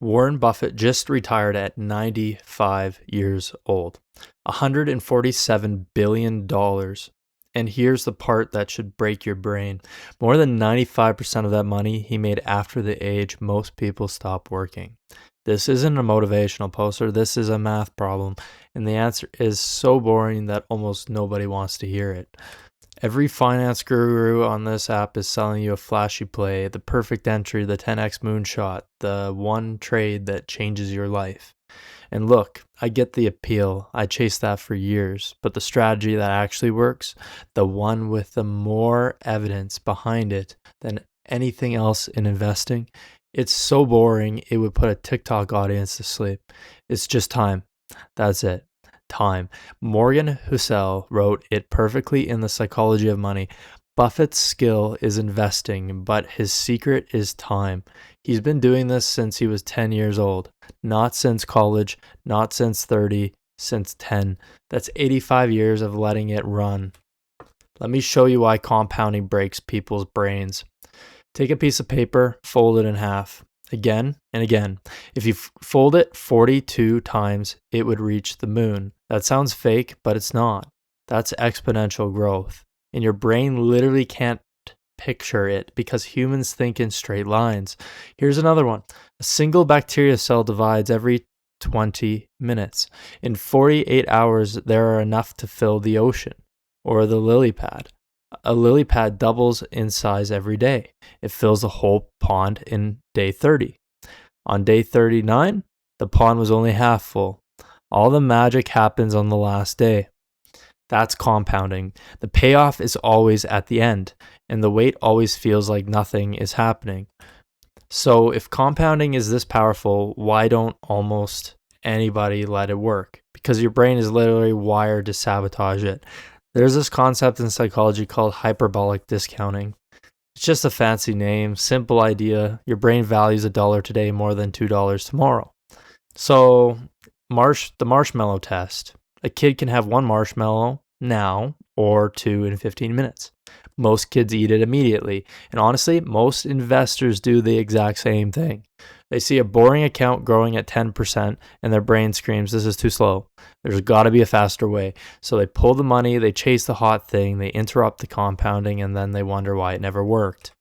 Warren Buffett just retired at 95 years old. $147 billion. And here's the part that should break your brain. More than 95% of that money he made after the age most people stop working. This isn't a motivational poster, this is a math problem. And the answer is so boring that almost nobody wants to hear it. Every finance guru on this app is selling you a flashy play, the perfect entry, the 10x moonshot, the one trade that changes your life. And look, I get the appeal. I chased that for years. But the strategy that actually works, the one with the more evidence behind it than anything else in investing, it's so boring it would put a TikTok audience to sleep. It's just time. That's it. Time. Morgan Housel wrote it perfectly in The Psychology of Money. Buffett's skill is investing, but his secret is time. He's been doing this since he was 10 years old. Not since college, not since 30, since 10. That's 85 years of letting it run. Let me show you why compounding breaks people's brains. Take a piece of paper, fold it in half. Again and again. If you fold it 42 times, it would reach the moon. That sounds fake, but it's not. That's exponential growth. And your brain literally can't picture it because humans think in straight lines. Here's another one. A single bacteria cell divides every 20 minutes. In 48 hours, there are enough to fill the ocean or the lily pad. A lily pad doubles in size every day. It fills the whole pond in day 30. On day 39, the pond was only half full. All the magic happens on the last day. That's compounding. The payoff is always at the end, and the wait always feels like nothing is happening. So if compounding is this powerful, why don't almost anybody let it work? Because your brain is literally wired to sabotage it. There's this concept in psychology called hyperbolic discounting. It's just a fancy name, simple idea. Your brain values $1 today more than $2 tomorrow. So, the marshmallow test. A kid can have one marshmallow now or two in 15 minutes. Most kids eat it immediately. And honestly, most investors do the exact same thing. They see a boring account growing at 10% and their brain screams, this is too slow. There's got to be a faster way. So they pull the money, they chase the hot thing, they interrupt the compounding, and then they wonder why it never worked.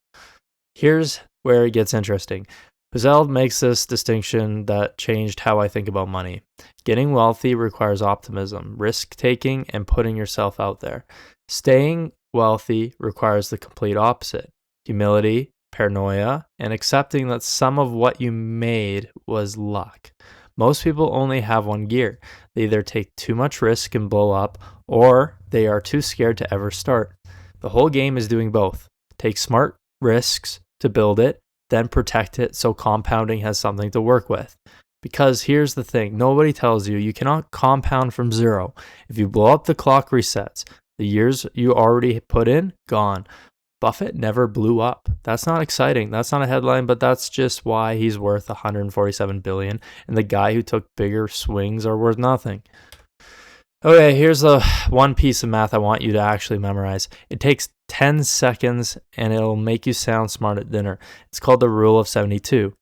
Here's where it gets interesting. Housel makes this distinction that changed how I think about money. Getting wealthy requires optimism, risk-taking, and putting yourself out there. Staying wealthy requires the complete opposite. Humility, paranoia, and accepting that some of what you made was luck. Most people only have one gear. They either take too much risk and blow up, or they are too scared to ever start. The whole game is doing both. Take smart risks to build it, then protect it so compounding has something to work with. Because here's the thing, nobody tells you you cannot compound from zero. If you blow up, the clock resets. The years you already put in, gone. Buffett never blew up. That's not exciting. That's not a headline, but that's just why he's worth $147 billion, and the guy who took bigger swings are worth nothing. Okay, here's the one piece of math I want you to actually memorize. It takes 10 seconds and it'll make you sound smart at dinner. It's called the rule of 72.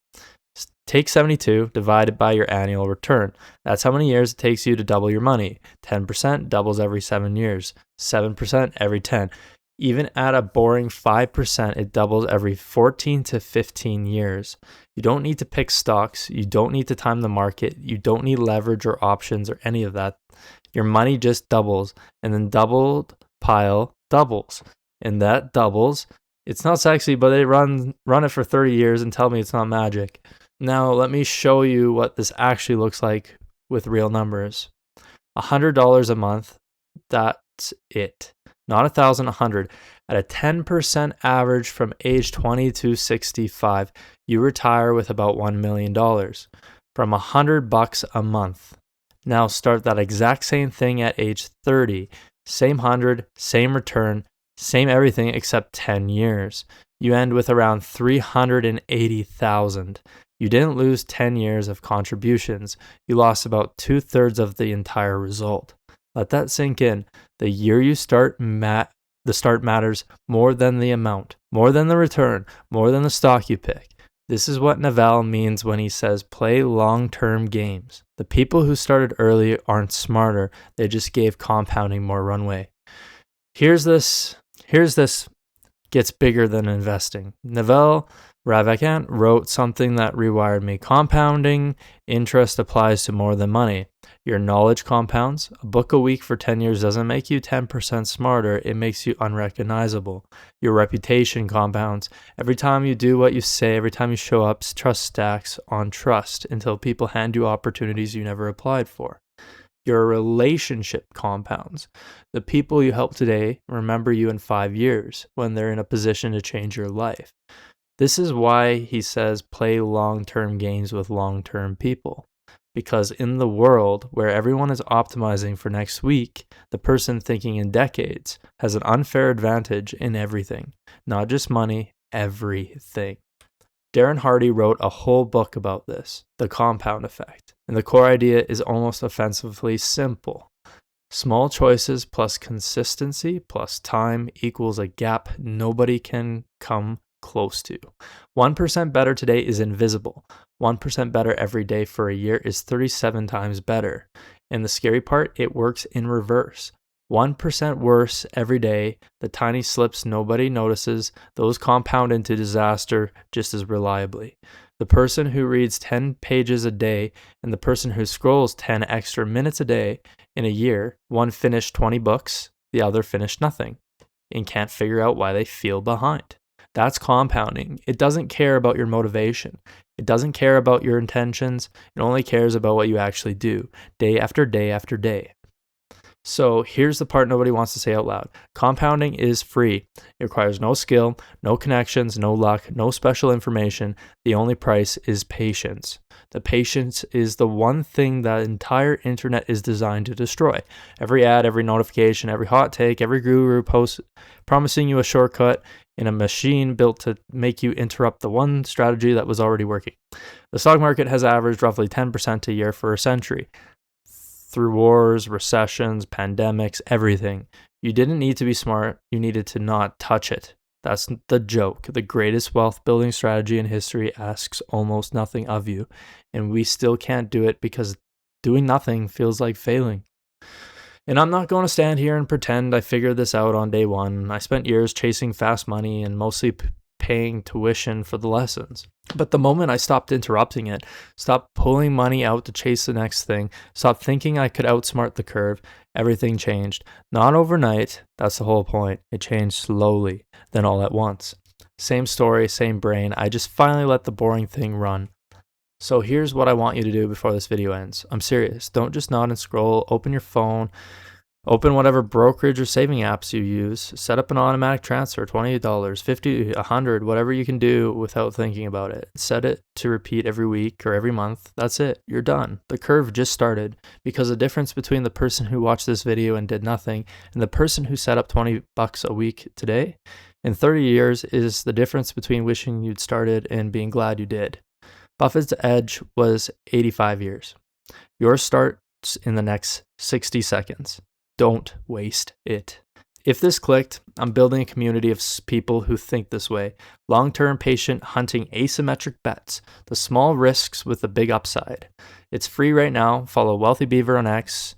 Take 72, divide it by your annual return. That's how many years it takes you to double your money. 10% doubles every 7 years. 7% every 10. Even at a boring 5%, it doubles every 14 to 15 years. You don't need to pick stocks. You don't need to time the market. You don't need leverage or options or any of that. Your money just doubles, and then doubled pile doubles. And that doubles. It's not sexy, but they run it for 30 years and tell me it's not magic. Now, let me show you what this actually looks like with real numbers. $100 a month, that's it. Not 1,000, 100. At a 10% average from age 20 to 65, you retire with about $1 million from $100 a month. Now start that exact same thing at age 30. Same 100, same return, same everything except 10 years. You end with around 380,000. You didn't lose 10 years of contributions. You lost about 2/3 of the entire result. Let that sink in. The year you start, the start matters more than the amount, more than the return, more than the stock you pick. This is what Naval means when he says play long-term games. The people who started early aren't smarter, they just gave compounding more runway. Here's this gets bigger than investing. Naval Ravikant wrote something that rewired me. Compounding interest applies to more than money. Your knowledge compounds. A book a week for 10 years doesn't make you 10% smarter. It makes you unrecognizable. Your reputation compounds. Every time you do what you say, every time you show up, trust stacks on trust until people hand you opportunities you never applied for. Your relationship compounds. The people you help today remember you in 5 years when they're in a position to change your life. This is why he says play long-term games with long-term people. Because in the world where everyone is optimizing for next week, the person thinking in decades has an unfair advantage in everything. Not just money, everything. Darren Hardy wrote a whole book about this, the compound effect. And the core idea is almost offensively simple. Small choices plus consistency plus time equals a gap nobody can come close to. 1% better today is invisible. 1% better every day for a year is 37 times better. And the scary part, it works in reverse. 1% worse every day, the tiny slips nobody notices, those compound into disaster just as reliably. The person who reads 10 pages a day and the person who scrolls 10 extra minutes a day in a year, one finished 20 books, the other finished nothing, and can't figure out why they feel behind. That's compounding. It doesn't care about your motivation. It doesn't care about your intentions. It only cares about what you actually do, day after day after day. So here's the part nobody wants to say out loud. Compounding is free. It requires no skill, no connections, no luck, no special information. The only price is patience. The patience is the one thing that entire internet is designed to destroy. Every ad, every notification, every hot take, every guru post promising you a shortcut in a machine built to make you interrupt the one strategy that was already working. The stock market has averaged roughly 10% a year for a century. Through wars, recessions, pandemics, everything. You didn't need to be smart, you needed to not touch it. That's the joke. The greatest wealth building strategy in history asks almost nothing of you, and we still can't do it because doing nothing feels like failing. And I'm not going to stand here and pretend I figured this out on day one. I spent years chasing fast money and mostly paying tuition for the lessons. But the moment I stopped interrupting it, stopped pulling money out to chase the next thing, stopped thinking I could outsmart the curve, everything changed. Not overnight, that's the whole point. It changed slowly, then all at once. Same story, same brain. I just finally let the boring thing run. So here's what I want you to do before this video ends. I'm serious. Don't just nod and scroll. Open your phone. Open whatever brokerage or saving apps you use. Set up an automatic transfer, $28, $50, $100, whatever you can do without thinking about it. Set it to repeat every week or every month. That's it. You're done. The curve just started, because the difference between the person who watched this video and did nothing and the person who set up $20 a week today in 30 years is the difference between wishing you'd started and being glad you did. Buffett's edge was 85 years. Yours starts in the next 60 seconds. Don't waste it. If this clicked, I'm building a community of people who think this way. Long-term patient hunting asymmetric bets, the small risks with the big upside. It's free right now. Follow Wealthy Beaver on X.